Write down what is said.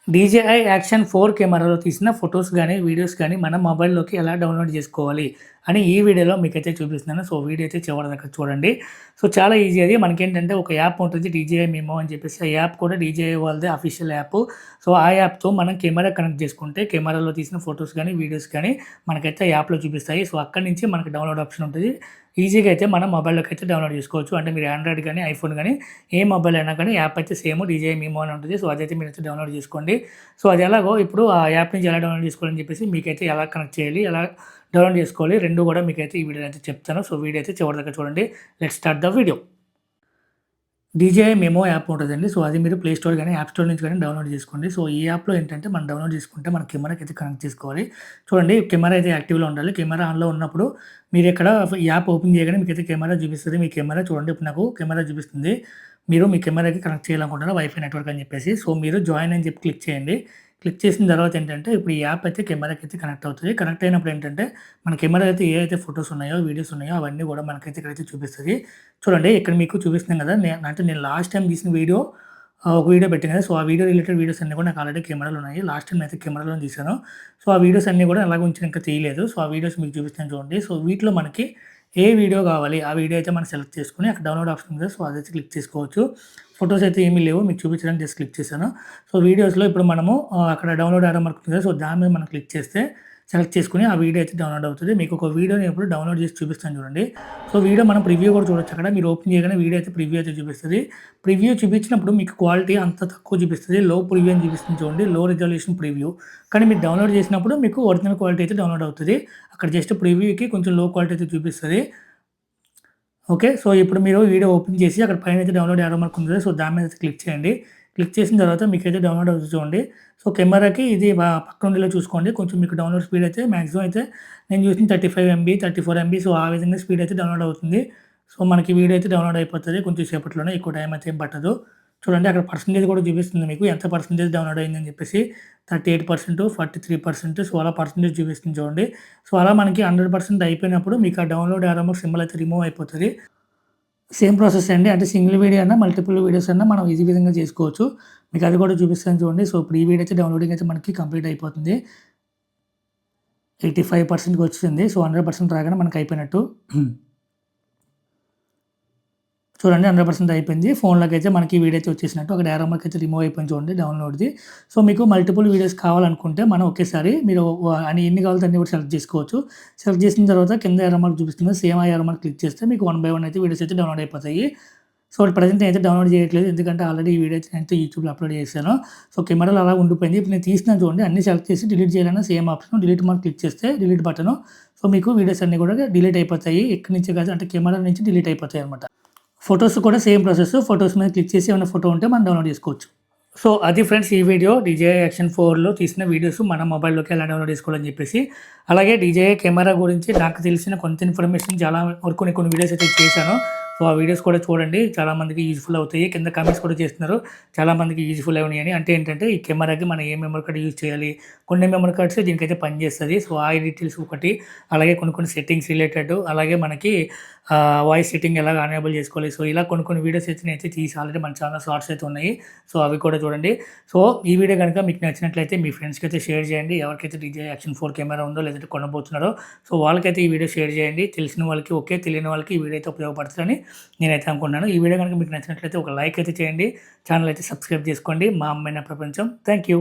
DJI action 4 కెమెరాలో తీసిన photos గానీ, వీడియోస్ కానీ మన మొబైల్‌లోకి ఎలా డౌన్‌లోడ్ జేసుకోవాలి అని ఈ వీడియోలో మీకైతే చూపిస్తున్నాను. సో, వీడియో అయితే చివరిదాకా చూడండి. సో, చాలా ఈజీ అది. మనకేంటంటే ఒక యాప్ ఉంటుంది డీజేఐ మెమో అని చెప్పేసి. ఆ యాప్ కూడా డీజేఐ వాళ్ళదే అఫీషియల్ యాప్. సో, ఆ యాప్‌తో మనం కెమెరా కనెక్ట్ చేసుకుంటే కెమెరాలో తీసిన ఫోటోస్ గానీ, వీడియోస్ కానీ మనకైతే యాప్‌లో చూపిస్తాయి. సో, అక్కడి నుంచి మనకి డౌన్‌లోడ్ ఆప్షన్ ఉంటది. ఈజీగా అయితే మన మొబైల్‌లోకి అయితే డౌన్‌లోడ్ చేసుకోవచ్చు. అంటే మీరు ఆండ్రాయిడ్ గానీ, ఐఫోన్ గానీ ఏ మొబైల్ అయినా కానీ యాప్ అయితే సేమ్ డీజేఐ మెమో అని ఉంటుంది. సో, అదైతే మీరైతే డౌన్‌లోడ్ చేసుకోండి. సో, అది ఎలాగో ఇప్పుడు ఆ యాప్ నుంచి ఎలా డౌన్‌లోడ్ చేసుకోవాలని చెప్పేసి మీకైతే ఎలా కనెక్ట్ చేయాలి, ఎలా డౌన్‌లోడ్ చేసుకోవాలి 2 కూడా మీకైతే ఈ వీడియోలో అయితే చెప్తాను. సో, వీడియో అయితే చివరిదాకా చూడండి. Let's start the video. DJI memo app ఉంటదండి. సో, అది మీరు ప్లే స్టోర్ గానీ, యాప్ స్టోర్ నుంచి గానీ డౌన్‌లోడ్ చేసుకోండి. సో, ఈ యాప్‌లో ఏంటంటే మనం డౌన్‌లోడ్ చేసుకుంటే మన కెమెరాకైతే కనెక్ట్ చేసుకోవాలి. చూడండి కెమెరా అయితే యాక్టివ్‌లో ఉండాలి. కెమెరా ఆన్‌లో ఉన్నప్పుడు మీరిక్కడ యాప్ ఓపెన్ చేయగానే మీకైతే కెమెరా చూపిస్తది. మీ కెమెరా చూడండి ఇప్పుడు నాకు కెమెరా చూపిస్తుంది. మీరు మీ కెమెరాకి కనెక్ట్ చేయాలనుకుంటున్నారు వైఫై నెట్వర్క్ అని చెప్పేసి. సో, మీరు జాయిన్ అని చెప్పి క్లిక్ చేయండి. క్లిక్ చేసిన తర్వాత ఏంటంటే ఇప్పుడు ఈ యాప్ అయితే కెమెరాకైతే కనెక్ట్ అవుతది. కనెక్ట్ అయినప్పుడు ఏంటంటే మన కెమెరా అయితే ఏ అయితే ఫోటోస్ ఉన్నాయో, వీడియోస్ ఉన్నాయో అవన్నీ కూడా మనకైతే ఇక్కడైతే చూపిస్తది. చూడండి ఇక్కడ మీకు చూపిస్తున్నాను కదా! అంటే నేను లాస్ట్ టైమ్ తీసిన వీడియో ఒక వీడియో పెట్టాను కదా! సో, ఆ వీడియో రిలేటెడ్ వీడియోస్ అన్నీ కూడా నాకు ఆల్రెడీ కెమెరాలో ఉన్నాయి. లాస్ట్ టైమ్ అయితే కెమెరాలోనే తీశాను. సో, ఆ వీడియోస్ అన్నీ కూడా అలాగే ఉంచాను ఇంకా తీయలేదు. సో, ఆ వీడియోస్ మీకు చూపిస్తాను చూడండి. సో, వీటిలో మనకి ఏ వీడియో కావాలి ఆ వీడియో అయితే మనం సెలెక్ట్ చేసుకొని అక్కడ డౌన్‌లోడ్ ఆప్షన్ ఉంది కదా! సో, అదైతే క్లిక్ చేసుకోవచ్చు. ఫోటోస్ అయితే ఏమీ లేవు. మీకు చూపించడానికి జస్ట్ క్లిక్ చేశాను. సో, వీడియోస్‌లో ఇప్పుడు మనము అక్కడ డౌన్‌లోడ్ యారో మార్క్ ఉంది కదా! సో, దాని మీద మనం క్లిక్ చేస్తే సెలెక్ట్ చేసుకొని ఆ వీడియో అయితే డౌన్‌లోడ్ అవుతది. మీకు ఒక వీడియోని ఇప్పుడు డౌన్‌లోడ్ చేసి చూపిస్తాను చూడండి. సో, వీడియో మనం ప్రివ్యూ కూడా చూడొచ్చు అక్కడ. మీరు ఓపెన్ చేయగానే వీడియో అయితే ప్రివ్యూ అయితే చూపిస్తది. ప్రివ్యూ చూపించినప్పుడు మీకు క్వాలిటీ అంత తక్కువ చూపిస్తది. లో ప్రివ్యూ అని చూపిస్తుంది చూడండి. లో రిజల్యూషన్ ప్రివ్యూ. కానీ మీరు డౌన్‌లోడ్ చేసినప్పుడు మీకు ఒరిజినల్ క్వాలిటీ అయితే డౌన్‌లోడ్ అవుతది. అక్కడ జస్ట్ ప్రివ్యూకి కొంచెం లో క్వాలిటీ అయితే చూపిస్తది. ఓకే. సో, ఇప్పుడు మీరు వీడియో ఓపెన్ చేసి అక్కడ పైనైతే డౌన్‌లోడ్ యారో మార్క్ ఉంది కదా! సో, దాని మీద అయితే క్లిక్ చేయండి. క్లిక్ చేసిన తర్వాత మీకైతే డౌన్‌లోడ్ అవుతుంది చూడండి. సో, కెమెరాకి ఇది పక్కన ఉండేలా చూసుకోండి. కొంచెం మీకు డౌన్‌లోడ్ స్పీడ్ అయితే మాక్సిమం అయితే నేను చూసింది 35 ఎంబీ, 34 ఎంబీ సో, ఆ విధంగా స్పీడ్ అయితే డౌన్‌లోడ్ అవుతుంది. సో, మనకి వీడియో అయితే డౌన్‌లోడ్ అయిపోతది. కొంచెం సేపట్లోనే ఎక్కువ టైం అయితే ఏం పట్టదు. చూడండి అక్కడ పర్సెంటేజ్ కూడా చూపిస్తుంది మీకు. ఎంత పర్సెంటేజ్ డౌన్‌లోడ్ అయిందని చెప్పేసి 38%, 43% సో, అలా పర్సెంటేజ్ చూపిస్తుంది చూడండి. సో, అలా మనకి 100% అయిపోయినప్పుడు మీకు ఆ డౌన్‌లోడ్ యారో మార్క్ సింబల్ అయితే రిమూవ్ అయిపోతది. సేమ్ ప్రాసెస్ అండి. అంటే సింగిల్ వీడియో అన్నా, మల్టిపుల్ వీడియోస్ అన్నా మనం ఈజీ విధంగా చేసుకోవచ్చు. మీకు అది కూడా చూపిస్తాను చూడండి. సో, ఇప్పుడు ఈ వీడియో అయితే డౌన్‌లోడింగ్ అయితే మనకి కంప్లీట్ అయిపోతుంది. 85%కి వచ్చింది. సో, 100% రాగానే మనకు అయిపోయినట్టు. చూడండి 100% అయిపోయింది. ఫోన్‌లోకైతే మనకి వీడియో అయితే వచ్చేసినట్టు. అక్కడ యారో మార్క్ అయితే రిమూవ్ అయిపోయింది చూడండి డౌన్‌లోడ్‌ది. సో, మీకు మల్టిపుల్ వీడియోస్ కావాలనుకుంటే మనం ఒకేసారి మీరు ఎన్ని కావాలో అన్ని కూడా సెలెక్ట్ చేసుకోవచ్చు. సెలెక్ట్ చేసిన తర్వాత కింద యారో మార్క్ చూపిస్తుంది. సేమ్ ఆ యారో మార్క్ క్లిక్ చేస్తే మీకు వన్ బై వన్ అయితే వీడియోస్ అయితే డౌన్‌లోడ్ అయిపోతాయి. సో, ప్రెజెంట్ నేనైతే డౌన్‌లోడ్ చేయట్లేదు. ఎందుకంటే ఆల్రెడీ ఈ వీడియో అయితే నేనైతే యూట్యూబ్‌లో అప్‌లోడ్ చేశాను. సో, కెమెరాలో అలా ఉండిపోయింది. ఇప్పుడు నేను తీస్తున్నాను చూడండి. అన్నీ సెలెక్ట్ చేసి డిలీట్ చేయాలన్నా same option. Delete mark click చేస్తే డిలీట్ బటను. సో, మీకు వీడియోస్ అన్నీ కూడా డిలీట్ అయిపోతాయి. ఎక్కడి నుంచి కాదు అంటే కెమెరా నుంచి డిలీట్ అయిపోతాయన్నమాట. ఫోటోస్ కూడా సేమ్ ప్రాసెస్. ఫోటోస్ మీద క్లిక్ చేసి ఏమైనా ఫోటో ఉంటే మనం డౌన్‌లోడ్ చేసుకోవచ్చు. సో, అది ఫ్రెండ్స్ ఈ వీడియో డీజేఐ యాక్షన్ 4లో తీసిన వీడియోస్ మన మొబైల్‌లోకి ఎలా డౌన్‌లోడ్ చేసుకోవాలని చెప్పేసి. అలాగే డీజేఐ కెమెరా గురించి నాకు తెలిసిన కొంత ఇన్ఫర్మేషన్ చాలా వరకు కొన్ని వీడియోస్ అయితే చేశాను. సో, ఆ వీడియోస్ కూడా చూడండి. చాలామందికి యూజ్‌ఫుల్ అవుతాయి. కింద కామెంట్స్ కూడా చేస్తున్నారు. చాలామందికి యూజ్‌ఫుల్ అయినాయని. అంటే ఏంటంటే ఈ కెమెరాకి మనం ఏ మెమరీ కార్డ్ యూజ్ చేయాలి. కొన్ని మెమరీ కార్డ్స్ దీనికైతే పనిచేస్తది. సో, ఆ డీటెయిల్స్ ఒకటి. అలాగే కొన్ని సెట్టింగ్స్ రిలేటెడ్ అలాగే మనకి వాయిస్ సెట్టింగ్ ఎలా ఎనేబుల్ చేసుకోవాలి. సో, ఇలా కొన్ని వీడియోస్ అయితే నేనైతే తీసి ఆల్రెడీ మన ఛానెల్‌లో షార్ట్స్ అయితే ఉన్నాయి. సో, అవి కూడా చూడండి. సో, ఈ వీడియో గనుక మీకు నచ్చినట్లయితే మీ ఫ్రెండ్స్‌కి అయితే షేర్ చేయండి. ఎవరికైతే డీజే యాక్షన్ 4 కెమెరా ఉందో లేదంటే కొనబోతున్నారో సో, వాళ్ళకైతే ఈ వీడియో షేర్ చేయండి. తెలిసిన వాళ్ళకి ఓకే. తెలియని వాళ్ళకి ఈ వీడియో అయితే ఉపయోగపడుతుందని నేనైతే అనుకుంటున్నాను. ఈ వీడియో గనుక మీకు నచ్చినట్లయితే ఒక లైక్ అయితే చేయండి. ఛానెల్ అయితే సబ్స్క్రైబ్ చేసుకోండి. మా అమ్మాయిన ప్రపంచం. Thank you.